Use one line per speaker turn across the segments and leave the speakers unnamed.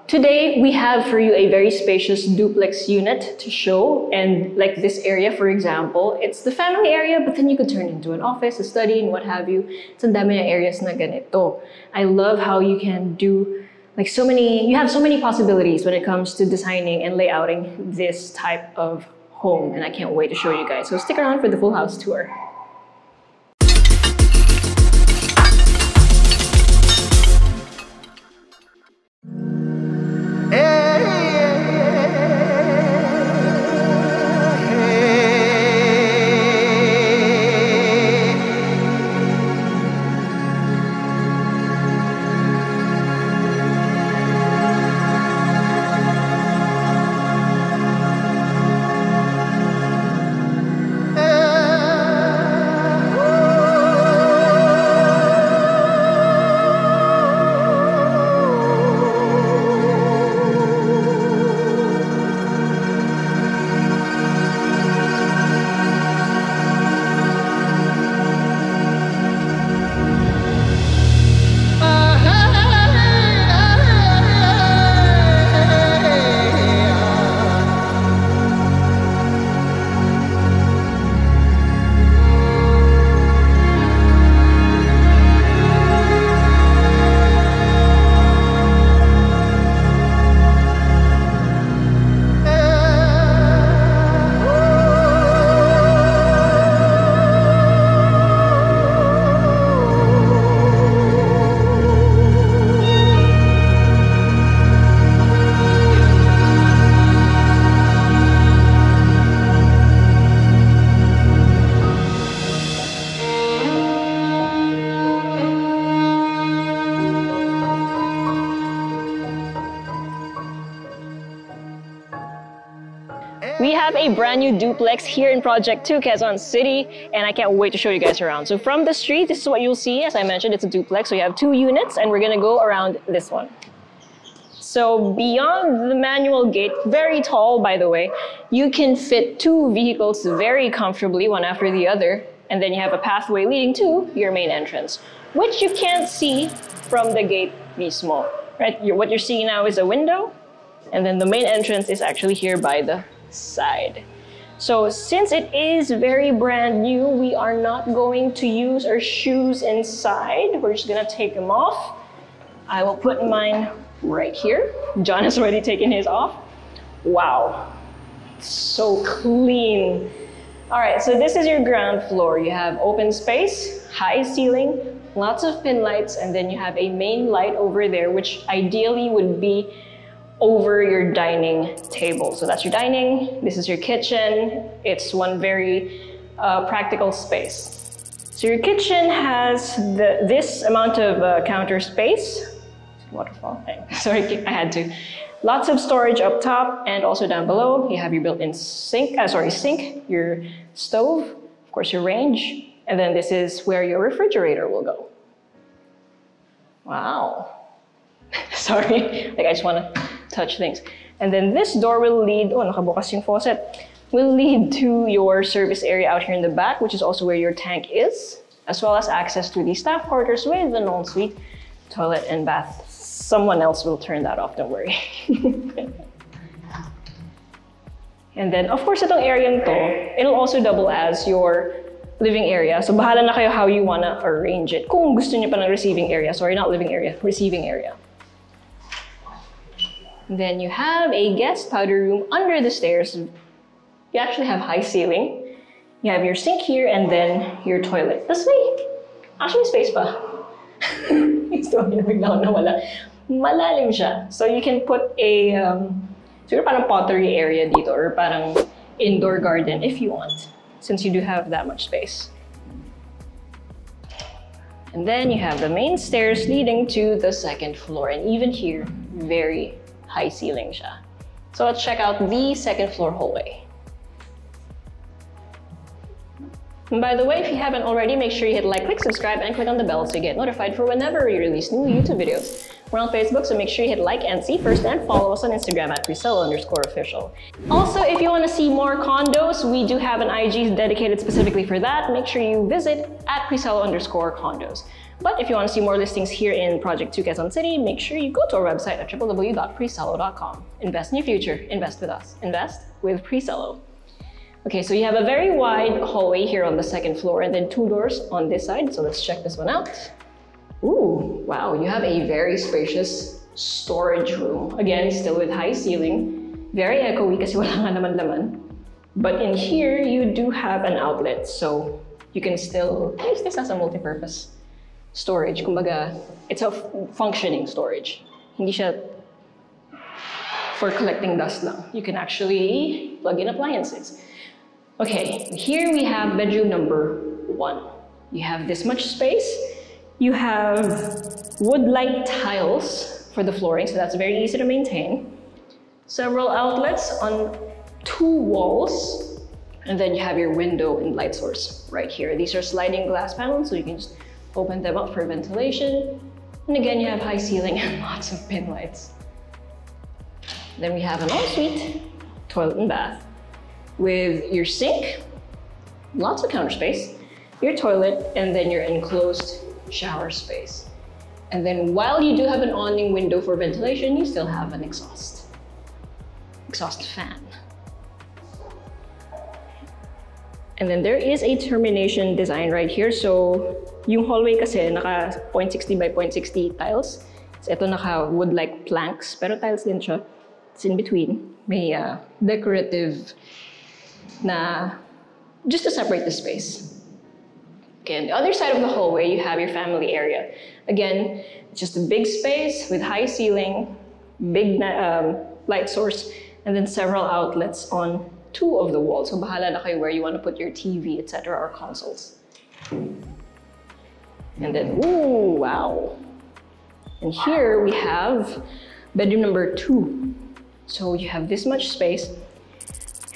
Today, we have for you a very spacious duplex unit to show. And like this area, for example, it's the family area, but then you could turn it into an office, a study, and what have you. It's ang dami na areas na ganito. I love how you can do like you have so many possibilities when it comes to designing and layouting this type of home. And I can't wait to show you guys. So stick around for the full house tour. We have a brand new duplex here in Project 2, Quezon City, and I can't wait to show you guys around. So from the street, this is what you'll see. As I mentioned, it's a duplex, so you have 2 units, and we're gonna go around this one. So beyond the manual gate, very tall by the way, you can fit 2 vehicles very comfortably, one after the other, and then you have a pathway leading to your main entrance, which you can't see from the gate mismo, right? What you're seeing now is a window, and then the main entrance is actually here by the side. So since it is very brand new, we are not going to use our shoes inside. We're just gonna take them off. I will put mine right here. John has already taken his off. Wow, so clean. All right, so this is your ground floor. You have open space, high ceiling, lots of pin lights, and then you have a main light over there, which ideally would be over your dining table. So that's your dining, this is your kitchen. It's one very practical space. So your kitchen has this amount of counter space. Waterfall, sorry, I had to. Lots of storage up top and also down below. You have your built-in sink, your stove, of course your range, and then this is where your refrigerator will go. Wow. Sorry, like I just wanna touch things. And then this door will lead, nakabukas yung faucet, will lead to your service area out here in the back, which is also where your tank is, as well as access to the staff quarters with an ensuite, toilet, and bath. Someone else will turn that off, don't worry. And then, of course, itong area to, it'll also double as your living area. So bahala na kayo how you wanna arrange it. Kung gusto niyo pa ng receiving area, sorry, not living area, receiving area. Then you have a guest powder room under the stairs. You actually have high ceiling. You have your sink here and then your toilet. This way, actually space pa. Malalim siya. So you can put a, siguro parang pottery area dito or parang indoor garden if you want, since you do have that much space. And then you have the main stairs leading to the 2nd floor. And even here, very high ceiling siya. So let's check out the 2nd floor hallway. And by the way, if you haven't already, make sure you hit like, click subscribe, and click on the bell so you get notified for whenever we release new YouTube videos. We're on Facebook, so make sure you hit like and see first, and follow us on Instagram at Presello_official. Also, if you want to see more condos, we do have an IG dedicated specifically for that. Make sure you visit at Presello_condos. But if you want to see more listings here in Project 2 Quezon City, make sure you go to our website at www.presello.com. Invest in your future. Invest with us. Invest with Presello. Okay, so you have a very wide hallway here on the second floor and then 2 doors on this side. So let's check this one out. Ooh, wow, you have a very spacious storage room. Again, still with high ceiling. Very echoey kasi wala nga naman laman. But in here, you do have an outlet. So you can still use this as a multi-purpose storage. Kumbaga, it's a functioning storage. Hindi siya for collecting dust lang. You can actually plug in appliances. Okay, here we have bedroom number 1. You have this much space. You have wood-like tiles for the flooring, so that's very easy to maintain. Several outlets on 2 walls. And then you have your window and light source right here. These are sliding glass panels, so you can just open them up for ventilation. And again, you have high ceiling and lots of pin lights. Then we have an ensuite, toilet and bath, with your sink, lots of counter space, your toilet, and then your enclosed shower space. And then while you do have an awning window for ventilation, you still have an exhaust fan. And then there is a termination design right here. So yung hallway kasi naka 0.60 by 0.60 tiles. So ito naka wood-like planks, pero tiles din siya. It's in between. May decorative na just to separate the space. Okay, on the other side of the hallway, you have your family area. Again, it's just a big space with high ceiling, big light source, and then several outlets on 2 of the walls. So bahala na kayo where you want to put your TV, etc. or consoles. And then, ooh, wow. And here we have bedroom number 2. So you have this much space.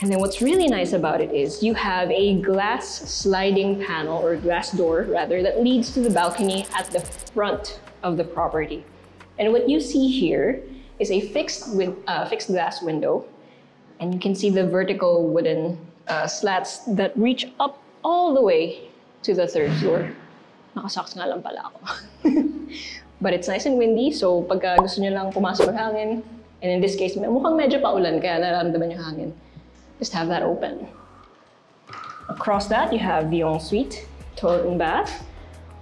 And then what's really nice about it is you have a glass sliding panel, or glass door rather, that leads to the balcony at the front of the property. And what you see here is a fixed glass window. And you can see the vertical wooden slats that reach up all the way to the 3rd floor. Nakasocks nga lang pala ako. But it's nice and windy, so pagka gusto nyo lang pumasok ng hangin, and in this case, mukhang medyo paulan, kaya nararamdaman yung hangin, just have that open. Across that, you have the ensuite, toilet and bath,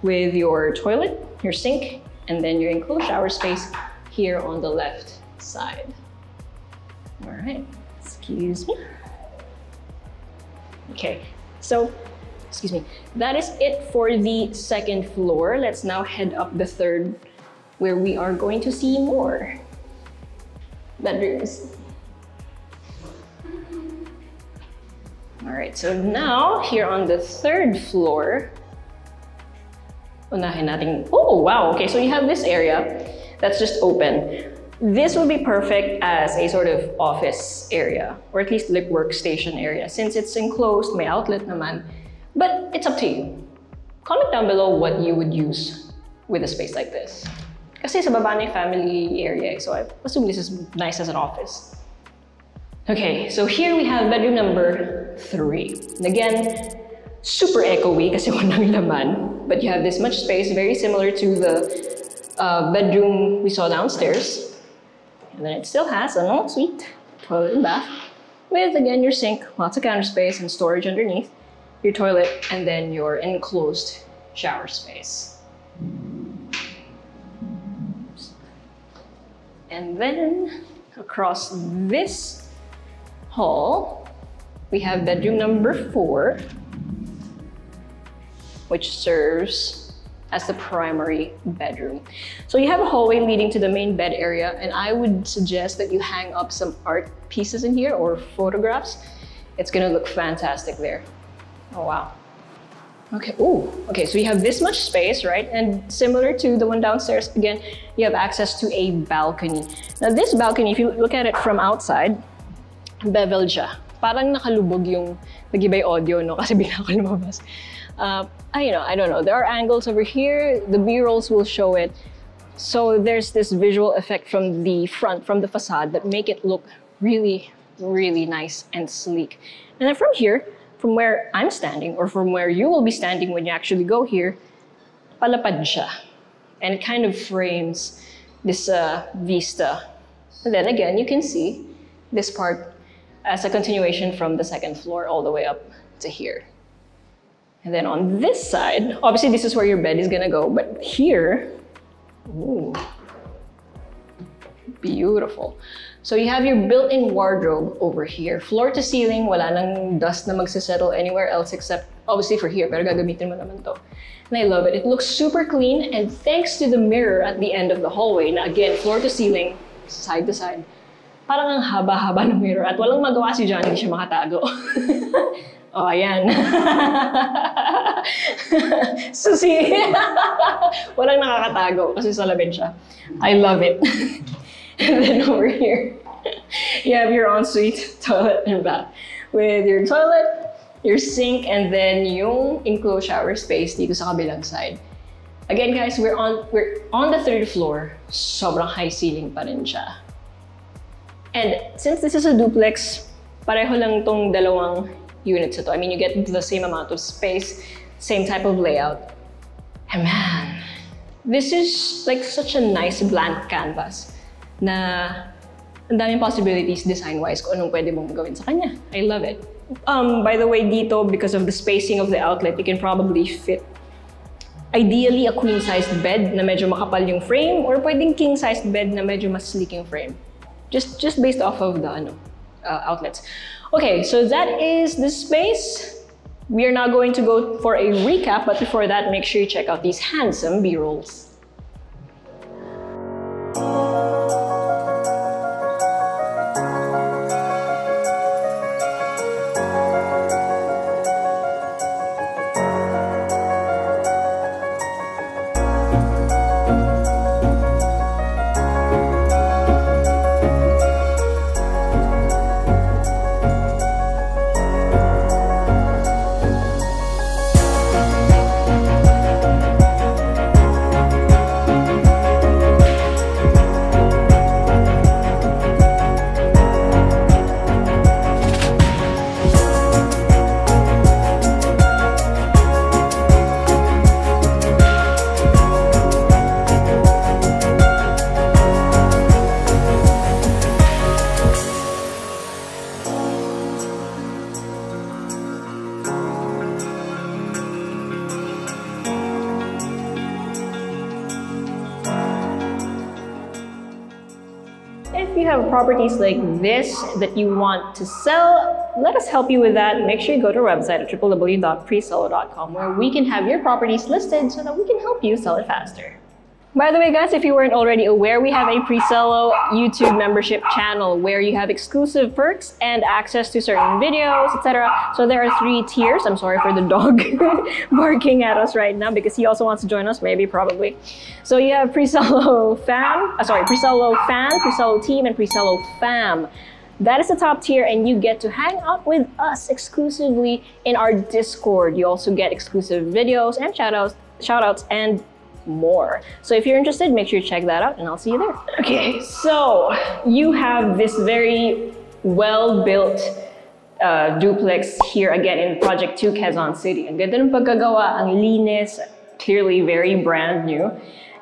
with your toilet, your sink, and then your enclosed shower space here on the left side. All right. Excuse me. Okay, so, excuse me. That is it for the 2nd floor. Let's now head up the 3rd, where we are going to see more bedrooms. All right, so now here on the 3rd floor, unahin natin. Oh, wow, okay, so you have this area that's just open. This would be perfect as a sort of office area, or at least like workstation area, since it's enclosed, may outlet naman. But it's up to you. Comment down below what you would use with a space like this. Kasi sa baba na yung family area, so I assume this is nice as an office. Okay, so here we have bedroom number 3. And again, super echoey kasi walang laman, but you have this much space, very similar to the bedroom we saw downstairs. And then it still has an ensuite, toilet and bath, with again your sink, lots of counter space and storage underneath, your toilet, and then your enclosed shower space. And then across this hall, we have bedroom number 4, which serves as the primary bedroom. So you have a hallway leading to the main bed area, and I would suggest that you hang up some art pieces in here or photographs. It's gonna look fantastic there. Oh, wow. Okay, ooh, okay, so you have this much space, right? And similar to the one downstairs, again, you have access to a balcony. Now this balcony, if you look at it from outside, beveled siya. Parang nakalubog yung nag-iba yung audio, no? Kasi bigla ko lumabas. I don't know. There are angles over here. The B-rolls will show it. So there's this visual effect from the front, from the facade, that make it look really, really nice and sleek. And then from here, from where I'm standing, or from where you will be standing when you actually go here, palapad siya. And it kind of frames this vista. And then again, you can see this part as a continuation from the second floor all the way up to here. And then on this side, obviously this is where your bed is gonna go, but here, ooh, beautiful. So you have your built-in wardrobe over here. Floor to ceiling, wala nang dust na magsisettle anywhere else except obviously for here, pero gagamitin mo naman to. And I love it. It looks super clean, and thanks to the mirror at the end of the hallway, na again, floor to ceiling, side to side, parang ang haba-haba ng mirror at walang magawa si John, hindi siya makatago. Oh, ayan. So see, walang nakakatago kasi salamin siya. I love it. And then over here, you have your ensuite toilet and bath with your toilet, your sink, and then yung enclosed shower space dito sa kabilang side. Again, guys, we're on the third floor. Sobrang high ceiling pa rin siya. And since this is a duplex, pareho lang tong dalawang units ito. I mean, you get the same amount of space, same type of layout. And man, this is like such a nice blank canvas na ang daming possibilities design-wise kung anong pwede mong gawin sa kanya. I love it. By the way, dito, because of the spacing of the outlet, you can probably fit ideally a queen-sized bed na medyo makapal yung frame, or pwedeng king-sized bed na medyo mas sleek yung frame. Just based off of the outlets. Okay, so that is the space. We are now going to go for a recap, but before that, make sure you check out these handsome B-rolls. If you have properties like this that you want to sell, let us help you with that. Make sure you go to our website at www.presello.com, where we can have your properties listed so that we can help you sell it faster. By the way, guys, if you weren't already aware, we have a Presello YouTube membership channel where you have exclusive perks and access to certain videos, etc. So there are 3 tiers. I'm sorry for the dog barking at us right now because he also wants to join us, maybe, probably. So you have Presello Fan, Presello Fan, Presello Team, and Presello Fam. That is the top tier, and you get to hang out with us exclusively in our Discord. You also get exclusive videos and shoutouts, and more. So if you're interested, make sure you check that out, and I'll see you there. Okay, so you have this very well-built duplex here again in Project 2 Quezon City. Ang ganda ng pagkagawa, ang linis, clearly very brand new.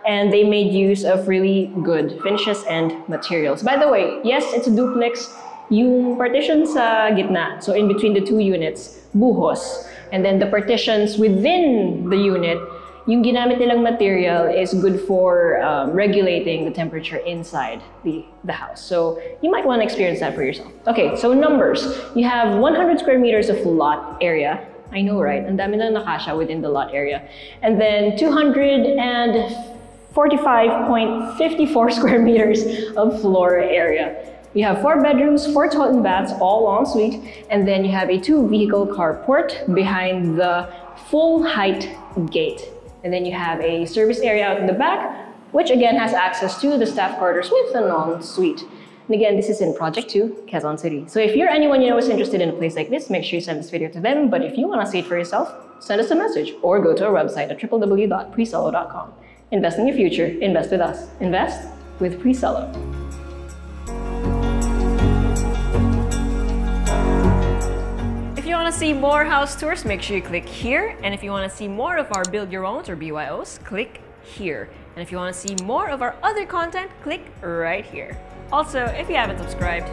And they made use of really good finishes and materials. By the way, yes, it's a duplex. Yung partition sa gitna, so in between the 2 units, buhos. And then the partitions within the unit, yung ginamit nilang material is good for regulating the temperature inside the house. So you might want to experience that for yourself. Okay, so numbers. You have 100 square meters of lot area. I know, right? Ang dami na nakasya within the lot area. And then 245.54 square meters of floor area. You have 4 bedrooms, 4 toilet and baths, all en suite, and then you have a 2-vehicle carport behind the full height gate. And then you have a service area out in the back, which again has access to the staff quarters with an en-suite. And again, this is in Project 2, Quezon City. So if you're anyone you know is interested in a place like this, make sure you send this video to them. But if you want to see it for yourself, send us a message or go to our website at www.presello.com. Invest in your future. Invest with us. Invest with Presello. see more house tours, make sure you click here. And if you want to see more of our Build Your Owns or BYOs, click here. And if you want to see more of our other content, click right here. Also, if you haven't subscribed,